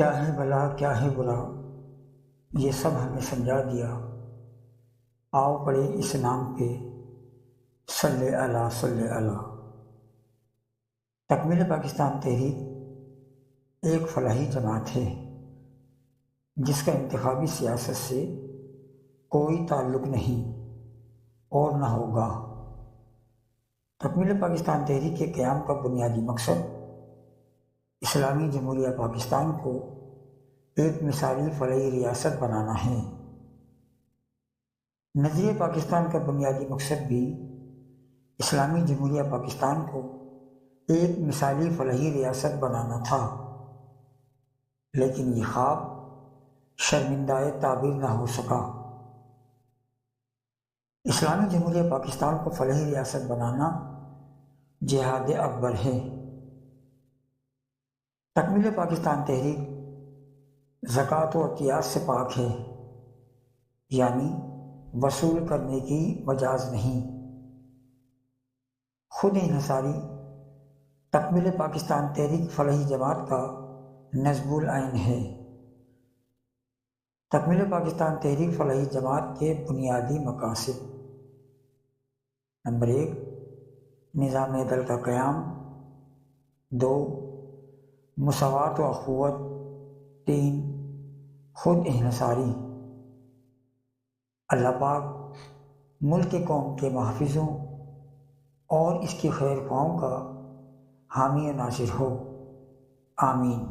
کیا ہے بھلا کیا ہے برا، یہ سب ہمیں سمجھا دیا۔ آؤ پڑھے اس نام پہ صلی اللہ صلی اللہ۔ تکمیل پاکستان تحریک ایک فلاحی جماعت ہے جس کا انتخابی سیاست سے کوئی تعلق نہیں اور نہ ہوگا۔ تکمیل پاکستان تحریک کے قیام کا بنیادی مقصد اسلامی جمہوریہ پاکستان کو ایک مثالی فلاحی ریاست بنانا ہے۔ نظریہ پاکستان کا بنیادی مقصد بھی اسلامی جمہوریہ پاکستان کو ایک مثالی فلاحی ریاست بنانا تھا، لیکن یہ خواب شرمندہ تعبیر نہ ہو سکا۔ اسلامی جمہوریہ پاکستان کو فلاحی ریاست بنانا جہاد اکبر ہے۔ تکمیل پاکستان تحریک زکوٰۃ و عطیات سے پاک ہے، یعنی وصول کرنے کی مجاز نہیں۔ خود انحصاری تکمیل پاکستان تحریک فلاحی جماعت کا نصب العین ہے۔ تکمیل پاکستان تحریک فلاحی جماعت کے بنیادی مقاصد: نمبر 1، نظام عدل کا قیام، 2، مساوات و اخوت، 3، خود انحصاری۔ اللہ پاک ملک قوم کے محافظوں اور اس کی خیر خواہوں کا حامی و ناصر ہو، آمین۔